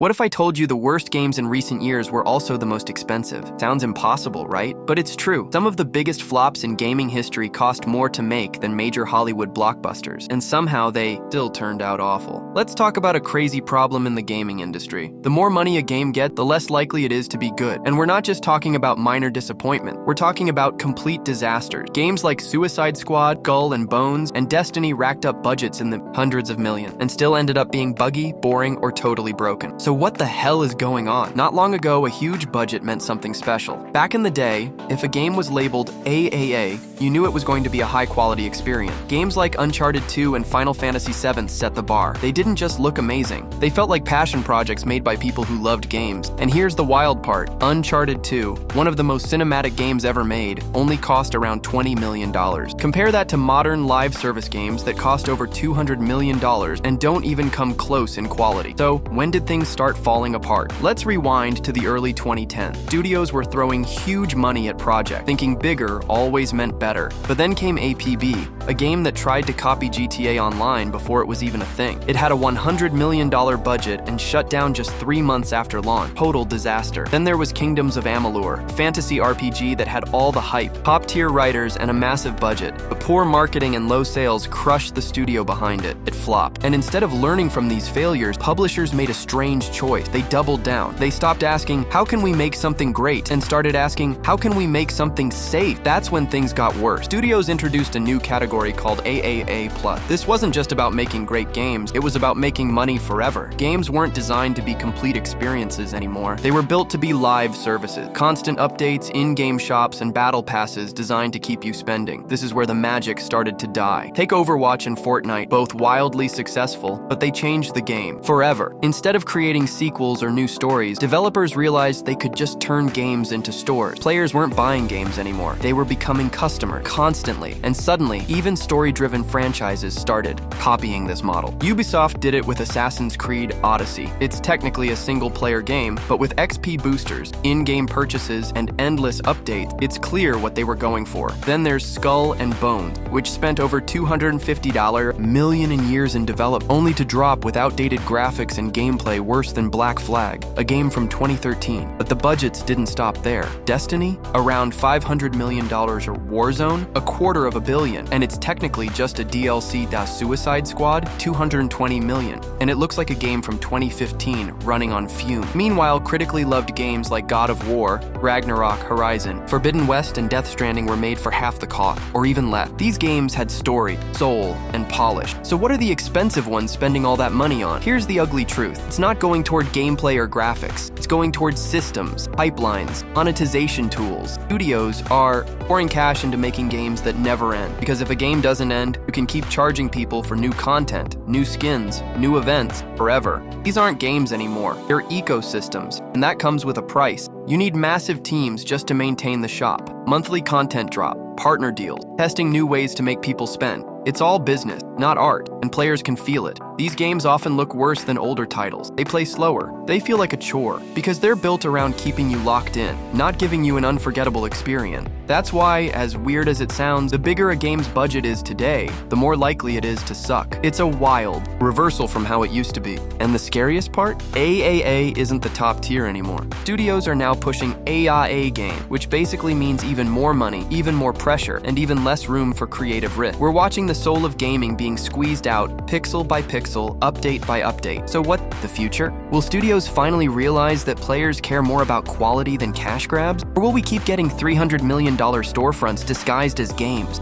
What if I told you the worst games in recent years were also the most expensive? Sounds impossible, right? But it's true. Some of the biggest flops in gaming history cost more to make than major Hollywood blockbusters, and somehow they still turned out awful. Let's talk about a crazy problem in the gaming industry. The more money a game gets, the less likely it is to be good. And we're not just talking about minor disappointment. We're talking about complete disasters. Games like Suicide Squad, Skull and Bones, and Destiny racked up budgets in the hundreds of millions, and still ended up being buggy, boring, or totally broken. So what the hell is going on? Not long ago, a huge budget meant something special. Back in the day, if a game was labeled AAA, you knew it was going to be a high-quality experience. Games like Uncharted 2 and Final Fantasy VII set the bar. They didn't just look amazing. They felt like passion projects made by people who loved games. And here's the wild part. Uncharted 2, one of the most cinematic games ever made, only cost around $20 million. Compare that to modern live service games that cost over $200 million and don't even come close in quality. So, when did things start falling apart? Let's rewind to the early 2010s. Studios were throwing huge money at projects, thinking bigger always meant better. But then came APB, a game that tried to copy GTA Online before it was even a thing. It had a $100 million budget and shut down just 3 months after launch. Total disaster. Then there was Kingdoms of Amalur, a fantasy RPG that had all the hype, top-tier writers, and a massive budget. But poor marketing and low sales crushed the studio behind it. It flopped. And instead of learning from these failures, publishers made a strange choice. They doubled down. They stopped asking, how can we make something great? And started asking, how can we make something safe? That's when things got worse. Studios introduced a new category called AAA+. This wasn't just about making great games, it was about making money forever. Games weren't designed to be complete experiences anymore. They were built to be live services. Constant updates, in-game shops, and battle passes designed to keep you spending. This is where the magic started to die. Take Overwatch and Fortnite, both wildly successful, but they changed the game forever. Instead of creating sequels or new stories, developers realized they could just turn games into stores. Players weren't buying games anymore. They were becoming customers constantly, and suddenly, even story-driven franchises started copying this model. Ubisoft did it with Assassin's Creed Odyssey. It's technically a single-player game, but with XP boosters, in-game purchases, and endless updates, it's clear what they were going for. Then there's Skull and Bones, which spent over $250 million in years in development, only to drop with outdated graphics and gameplay worse than Black Flag, a game from 2013. But the budgets didn't stop there. Destiny? Around $500 million, or Warzone? $250 million, and it's technically just a DLC. Suicide Squad? $220 million, and it looks like a game from 2015 running on fumes. Meanwhile, critically loved games like God of War, Ragnarok, Horizon, Forbidden West, and Death Stranding were made for half the cost, or even less. These games had story, soul, and polish. So what are the expensive ones spending all that money on? Here's the ugly truth. It's not going toward gameplay or graphics. It's going towards systems, pipelines, monetization tools. Studios are pouring cash into making games that never end. Because if a game doesn't end, you can keep charging people for new content, new skins, new events, forever. These aren't games anymore. They're ecosystems, and that comes with a price. You need massive teams just to maintain the shop. Monthly content drop, partner deals, testing new ways to make people spend. It's all business, not art, and players can feel it. These games often look worse than older titles. They play slower. They feel like a chore, because they're built around keeping you locked in, not giving you an unforgettable experience. That's why, as weird as it sounds, the bigger a game's budget is today, the more likely it is to suck. It's a wild reversal from how it used to be. And the scariest part? AAA isn't the top tier anymore. Studios are now pushing AAA game, which basically means even more money, even more pressure, and even less room for creative risk. We're watching the soul of gaming being squeezed out pixel by pixel, update by update. So what, the future? Will studios finally realize that players care more about quality than cash grabs? Or will we keep getting $300 million storefronts disguised as games?